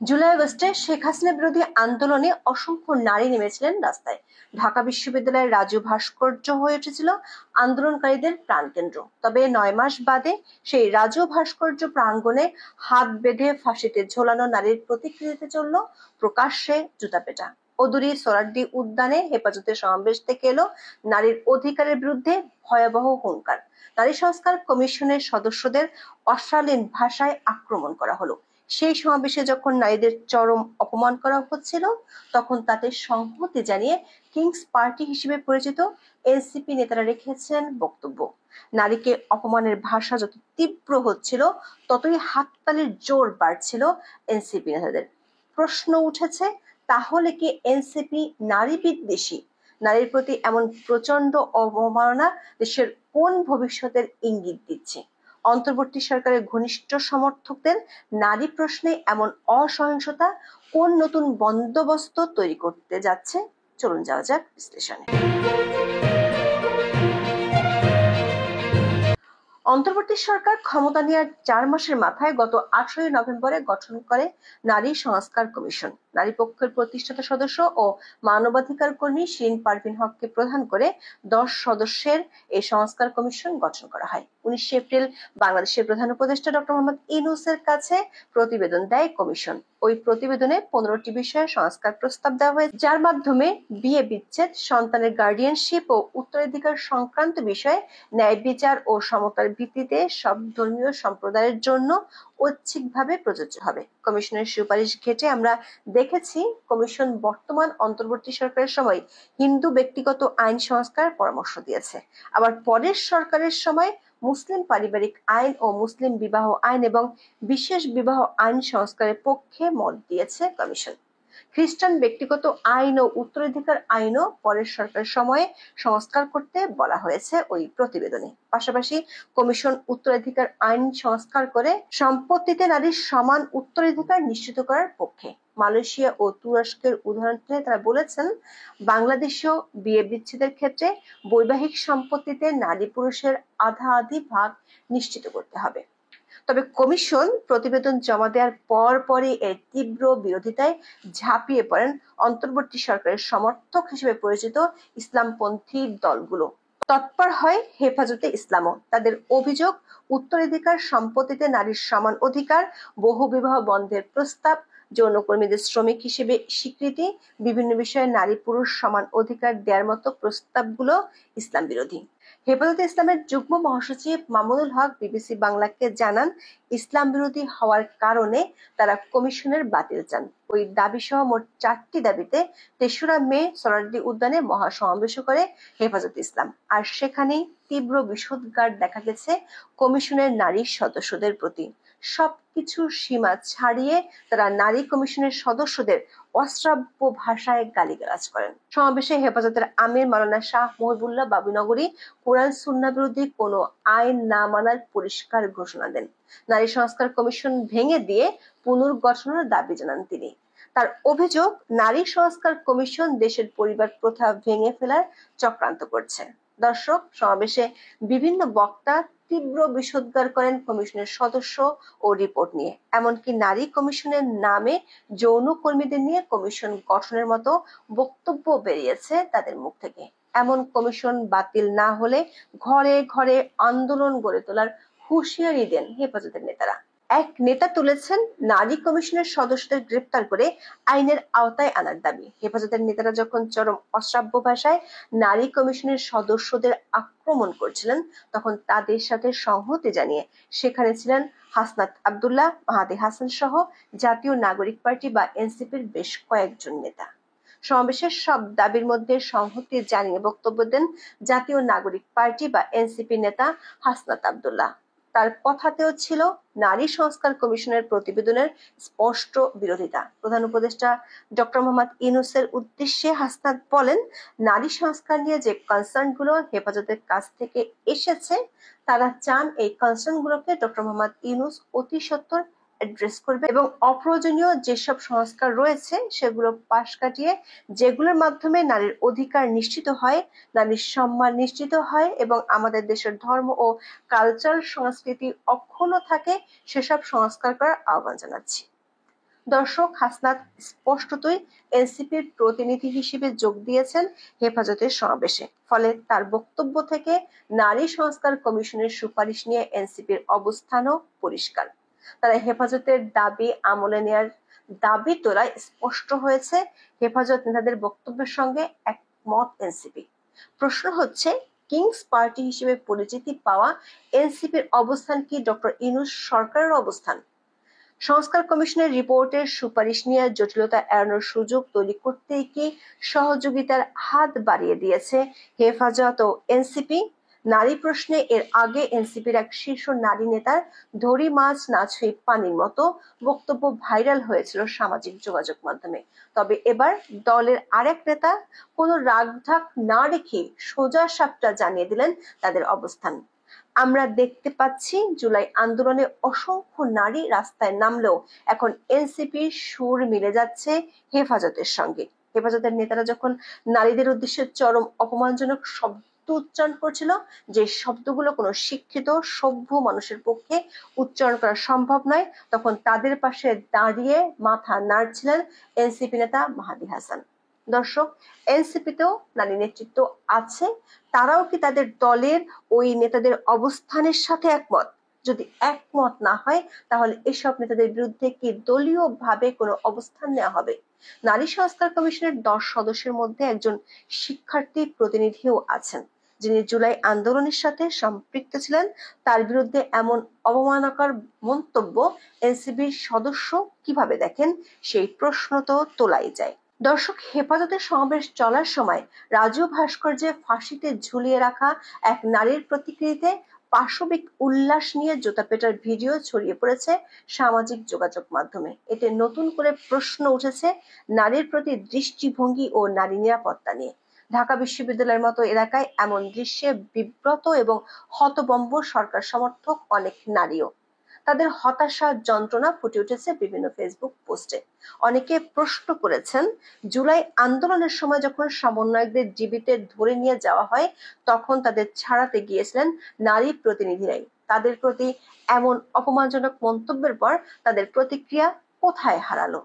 জুলাই আগস্টে শেখ হাসিনা বিরোধী আন্দোলনে অসংখ্য নারী নেমেছিলেন রাস্তায়। ঢাকা বিশ্ববিদ্যালয়ের রাজু ভাস্কর্য হয়ে উঠেছিল আন্দোলনকারীদের প্রাণকেন্দ্র। তবে ৯ মাস বাদে সেই রাজু ভাস্কর্য প্রাঙ্গণে হাত বেঁধে ফাঁসিতে ঝোলানো নারীর প্রতিকৃতিতে চলল প্রকাশ্যে জুতাপেটা। অদূরে সোহরাওয়ার্দী উদ্যানে হেফাজতের সমাবেশ থেকে এলো নারীর অধিকারের বিরুদ্ধে ভয়াবহ হুঙ্কার। নারী সংস্কার কমিশনের সদস্যদের অশালীন ভাষায় আক্রমণ করা হলো। সেই সমাবেশে যখন নারীদের চরম অপমান করা হচ্ছিল, তখন তাতে সংহতি জানিয়ে কিংস পার্টি হিসেবে পরিচিত এনসিপি নেতারা রেখেছেন বক্তব্য। নারীকে অপমানের ভাষা যত তীব্র হচ্ছিল, ততই হাততালির জোর বাড়ছিল এনসিপি নেতাদের। প্রশ্ন উঠেছে, তাহলে কি এনসিপি নারী বিদ্বেষী? নারীর প্রতি এমন প্রচন্ড অবমাননা দেশের কোন ভবিষ্যতের ইঙ্গিত দিচ্ছে? অন্তর্বর্তী সরকারের ঘনিষ্ঠ সমর্থকদের নারী প্রশ্নে এমন অসহিংসতা কোন নতুন বন্দোবস্ত তৈরি করতে যাচ্ছে? চলুন যাওয়া যাক বিশ্লেষণে। অন্তর্বর্তী সরকার ক্ষমতা নেওয়ার ৪ মাসের মাথায় গত ১৮ নভেম্বরে গঠন করে নারী সংস্কার কমিশন। নারী পক্ষের প্রতিষ্ঠাতা সদস্য ও মানবাধিকার কর্মী শিরিন পারভীন হককে প্রধান করে ১০ সদস্যের এই সংস্কার কমিশন গঠন করা হয়। ১৯ এপ্রিল বাংলাদেশের প্রধান উপদেষ্টা ডক্টর মোহাম্মদ ইউনূসের কাছে প্রতিবেদন দেয় কমিশন। ওই প্রতিবেদনে ১৫টি বিষয়ে সংস্কার প্রস্তাব দেওয়া হয়েছে, যার মাধ্যমে বিয়ে বিচ্ছেদ, সন্তানের গার্ডিয়ানশিপ ও উত্তরাধিকার সংক্রান্ত বিষয়ে ন্যায় বিচার ও সমতার ভিত্তিতে সব ধর্মীয় সম্প্রদায়ের জন্য ঐচ্ছিকভাবে প্রযোজ্য হবে। কমিশনের সুপারিশ ঘেঁটে আমরা দেখেছি, কমিশন বর্তমান অন্তর্বর্তী সরকারের সময় হিন্দু ব্যক্তিগত আইন সংস্কার পরামর্শ দিয়েছে। আবার পরের সরকারের সময় মুসলিম পারিবারিক আইন ও মুসলিম বিবাহ আইন এবং বিশেষ বিবাহ আইন সংস্কারের পক্ষে মত দিয়েছে কমিশন। খ্রিস্টান ব্যক্তিগত আইন ও উত্তরাধিকার আইনও পরের সরকারের সময়ে সংস্কার করতে বলা হয়েছে ওই প্রতিবেদনে। পাশাপাশি কমিশন উত্তরাধিকার আইন সংস্কার করে সম্পত্তিতে নারীর সমান উত্তরাধিকার নিশ্চিত করার পক্ষে। মালয়েশিয়া ও তুরস্কের উদাহরণ টেনে তারা বলেছেন, বাংলাদেশেও বিয়ে বিচ্ছেদের ক্ষেত্রে বৈবাহিক সম্পত্তিতে নারী পুরুষের আধা-আধি ভাগ নিশ্চিত করতে হবে। তবে কমিশন প্রতিবেদন জমা দেওয়ার পরপরই এর তীব্র বিরোধিতায় ঝাঁপিয়ে পড়েন অন্তর্বর্তী সরকারের সমর্থক হিসেবে পরিচিত ইসলামপন্থী দলগুলো। তৎপর হয় হেফাজতে ইসলামও। তাদের অভিযোগ, উত্তরাধিকার সম্পত্তিতে নারীর সমান অধিকার, বহুবিবাহ বন্ধের প্রস্তাব, যৌনকর্মীদের শ্রমিক হিসেবে স্বীকৃতি, বিভিন্ন বিষয়ে নারী পুরুষ সমান অধিকার দেওয়ার মতো প্রস্তাবগুলো ইসলাম বিরোধী। হেফাজতে ইসলামের যুগ্ম মহাসচিব মামুনুল হক বিবিসি বাংলাকে জানান, ইসলাম বিরোধী হওয়ার কারণে তারা কমিশনের বাতিল চান। ওই দাবিসহ মোট ৪টি দাবিতে ৩রা মে সোহরাওয়ার্দী উদ্যানে মহাসমাবেশ করে হেফাজতে ইসলাম। আর সেখানেই তীব্র বিষোদগার দেখা গেছে কমিশনের নারী সদস্যদের প্রতি। সবকিছুর সীমা ছাড়িয়ে তারা নারী কমিশনের সদস্যদের অশ্রাব্য ভাষায় গালিগালাজ করেন। সমাবেশে হেফাজতের আমির মাওলানা শাহ মহিবুল্লাহ বাবুনগরী কোরআন সুন্নাহ বিরোধী কোনো আইন না মানার পরিষ্কার ঘোষণা দেন। নারী সংস্কার কমিশন ভেঙে দিয়ে পুনর্গঠনের দাবি জানান তিনি। তার অভিযোগ, নারী সংস্কার কমিশন দেশের পরিবার প্রথা ভেঙে ফেলার চক্রান্ত করছে। দর্শক, সমাবেশে বিভিন্ন বক্তা তীব্র বিষোদগার করেন কমিশনের সদস্য ও রিপোর্ট নিয়ে। এমনকি নারী কমিশনের নামে যৌনকর্মীদের নিয়ে কমিশন গঠনের মতো বক্তব্য বেরিয়েছে তাদের মুখ থেকে। এমন কমিশন বাতিল না হলে ঘরে ঘরে আন্দোলন গড়ে তোলার হুঁশিয়ারি দেন হেফাজতের নেতারা। এক নেতা তুলেছেন, নারী কমিশনের সদস্যদের গ্রেপ্তার করে আইনের আওতায় আনার দাবি। হেফাজতের নেতারা যখন চরম অশ্রাব্য ভাষায় নারী কমিশনের সদস্যদের আক্রমণ করছিলেন, তখন তাদের সাথে সংহতি জানিয়ে সেখানে ছিলেন হাসনাত আব্দুল্লাহ, মাহাদি হাসান সহ জাতীয় নাগরিক পার্টি বা এনসিপির বেশ কয়েকজন নেতা। সমাবেশের সব দাবির মধ্যে সংহতি জানিয়ে বক্তব্য দেন জাতীয় নাগরিক পার্টি বা এনসিপি নেতা হাসনাত আব্দুল্লাহ। তার কথাতেও ছিল নারী সংস্কার কমিশনের প্রতিবেদনের স্পষ্ট বিরোধিতা। প্রধান উপদেষ্টা ডক্টর মোহাম্মদ ইউনূসের উদ্দেশ্যে হাসনাত বলেন, নারী সংস্কার নিয়ে যে কনসার্নগুলো হেফাজতের কাছ থেকে এসেছে, তারা চান এই কনসার্নগুলোকে ডক্টর মোহাম্মদ ইউনূস অতি সত্বর অ্যাড্রেস করবে এবং অপ্রয়োজনীয় যেসব সংস্কার রয়েছে সেগুলো পাশ কাটিয়ে যেগুলোর মাধ্যমে নারীর অধিকার নিশ্চিত হয়, নারীর সম্মান নিশ্চিত হয় এবং আমাদের দেশের ধর্ম ও কালচারাল সংস্কৃতি অক্ষুণ্ণ থাকে, সেসব সংস্কার করার আহ্বান জানাচ্ছি। দর্শক, হাসনাত স্পষ্টতই এনসিপির প্রতিনিধি হিসেবে যোগ দিয়েছেন হেফাজতের সমাবেশে। ফলে তার বক্তব্য থেকে নারী সংস্কার কমিশনের সুপারিশ নিয়ে এনসিপির অবস্থানও পরিষ্কার। তারা হেফাজতের দাবি আমলে নেয়ার দাবি তোলায় স্পষ্ট হয়েছে হেফাজত নেতাদের বক্তব্যের সঙ্গে একমত এনসিপি। প্রশ্ন হচ্ছে, কিংস পার্টি হিসেবে পরিচিতি পাওয়া এনসিপির অবস্থান কি ডক্টর ইউনূস সরকারের অবস্থান? সংস্কার কমিশনের রিপোর্টের সুপারিশ নিয়ে জটিলতা এড়ানোর সুযোগ তৈরি করতেই কি সহযোগিতার হাত বাড়িয়ে দিয়েছে হেফাজত ও এনসিপি? নারী প্রশ্নে এর আগে এনসিপির এক শীর্ষ নারী নেতার ধরি মাছ না ছুঁই পানির মতো বক্তব্য ভাইরাল হয়েছিল সামাজিক যোগাযোগ মাধ্যমে। তবে এবার দলের আরেক নেতা কোনো রাগঢাক না রেখে সোজা সাপটা জানিয়ে দিলেন তাদের অবস্থান। আমরা দেখতে পাচ্ছি জুলাই আন্দোলনে অসংখ্য নারী রাস্তায় নামলেও এখন এনসিপির সুর মিলে যাচ্ছে হেফাজতের সঙ্গে। হেফাজতের নেতারা যখন নারীদের উদ্দেশ্যে চরম অপমানজনক শব্দ উচ্চারণ করছিল, যে শব্দগুলো কোনো শিক্ষিত সভ্য মানুষের পক্ষে উচ্চারণ করা সম্ভব নয়, তখন তাদের পাশে দাঁড়িয়ে মাথা নাড়ছিলেন এনসিপি নেতা মাহাদী হাসান। দর্শক, এনসিপিতেও নারী নেতৃত্ব আছে, তারাও কি তাদের দলের ওই নেতাদের অবস্থানের সাথে একমত? যদি একমত না হয়, তাহলে এসব নেতাদের বিরুদ্ধে কি দলীয় ভাবে কোনো অবস্থান নেওয়া হবে? নারী সংস্কার কমিশনের 10 সদস্যের মধ্যে একজন শিক্ষার্থী প্রতিনিধিও আছেন, যিনি জুলাই আন্দোলনের সাথে সম্পৃক্ত ছিলেন। তার বিরুদ্ধে এমন অবমাননাকর মন্তব্য এনসিপির সদস্য কিভাবে দেখেন, সেই প্রশ্ন তো তোলাই যায়। দর্শক, হেফাজতের সমাবেশ চলার সময় রাজু ভাস্কর্যে ফাঁসিতে ঝুলিয়ে রাখা এক নারীর প্রতিকৃতিতে পাশবিক উল্লাস নিয়ে জুতা পেটার ভিডিও ছড়িয়ে পড়েছে সামাজিক যোগাযোগ মাধ্যমে। এতে নতুন করে প্রশ্ন উঠেছে নারীর প্রতি দৃষ্টিভঙ্গি ও নারী নিরাপত্তা নিয়ে। ঢাকা বিশ্ববিদ্যালয়ের মতো এলাকায় এমন দৃশ্যে বিব্রত এবং হতবম্ব সরকার সমর্থক অনেক নারীও। তাদের হতাশা যন্ত্রণা ফুটে উঠেছে বিভিন্ন ফেসবুক পোস্টে। অনেকে প্রশ্ন করেছেন, জুলাই আন্দোলনের সময় যখন সমন্বয়কদের জীবিতে ধরে নিয়ে যাওয়া হয়, তখন তাদের ছাড়াতে গিয়েছিলেন নারী প্রতিনিধিরাই। তাদের প্রতি এমন অপমানজনক মন্তব্যের পর তাদের প্রতিক্রিয়া কোথায় হারালো?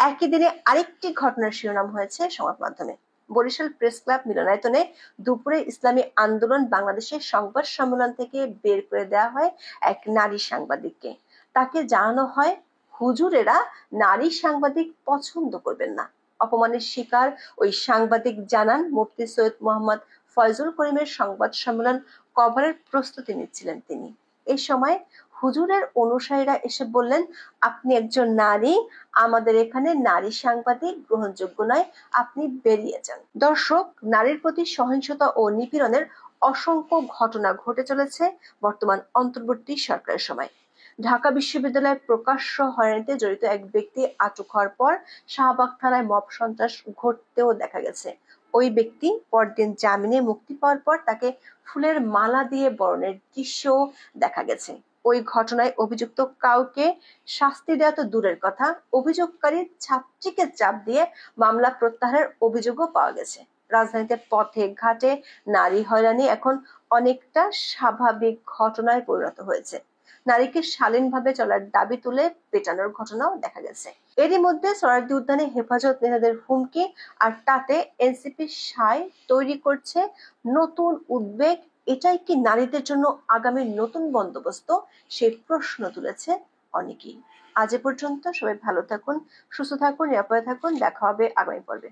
একই দিনে আরেকটি ঘটনার শিরোনাম হয়েছে সংবাদ মাধ্যমে। বরিশাল প্রেস ক্লাব মিলনায়তনে দুপুরে ইসলামী আন্দোলন বাংলাদেশের সংবাদ সম্মেলন থেকে বের করে দেওয়া হয় এক নারী সাংবাদিককে। তাকে জানানো হয়, হুজুরেরা নারী সাংবাদিক পছন্দ করবেন না। অপমানের শিকার ওই সাংবাদিক জানান, মুফতি সৈয়দ মোহাম্মদ ফয়জুল করিমের সংবাদ সম্মেলন কভারের প্রস্তুতি নিচ্ছিলেন তিনি। এই সময় হুজুরের অনুসারীরা এসে বললেন, আপনি একজন নারী, আমাদের এখানে নারী সাংবাদিক গ্রহণযোগ্য নয়, আপনি বেরিয়ে যান। দর্শক, নারীর প্রতি সহিংসতা ও নিপীড়নের অসংখ্য ঘটনা ঘটে চলেছে বর্তমান অন্তর্বর্তী সরকারের সময়। ঢাকা বিশ্ববিদ্যালয়ে প্রকাশ্য হয়রানিতে জড়িত এক ব্যক্তি আটক হওয়ার পর শাহবাগ থানায় মব সন্ত্রাস ঘটতেও দেখা গেছে। ওই ব্যক্তি পরদিন জামিনে মুক্তি পাওয়ার পর তাকে ফুলের মালা দিয়ে বরণের দৃশ্যও দেখা গেছে। ওই ঘটনায় অভিযুক্ত কাউকে শাস্তি দেওয়া তো দূরের কথা, অভিযোগকারী ছাত্রীকে চাপ দিয়ে মামলা প্রত্যাহারের অভিযোগও পাওয়া গেছে। রাজধানীতে পথে ঘাটে নারী হয়রানি এখন অনেকটা স্বাভাবিক ঘটনায় পরিণত হয়েছে। নারীকে শালীনভাবে চলার দাবি তুলে পেটানোর ঘটনাও দেখা গেছে। এরই মধ্যে সোহরাওয়ার্দী উদ্যানে হেফাজত নেতাদের হুমকি, আর তাতে এনসিপি সায় তৈরি করছে নতুন উদ্বেগ। এটাই কি নারীদের জন্য আগামী নতুন বন্দোবস্ত, সেই প্রশ্ন তুলেছে অনেকেই। আজ এ পর্যন্ত। সবাই ভালো থাকুন, সুস্থ থাকুন, নিরাপদে থাকুন। দেখা হবে আগামী পর্বে।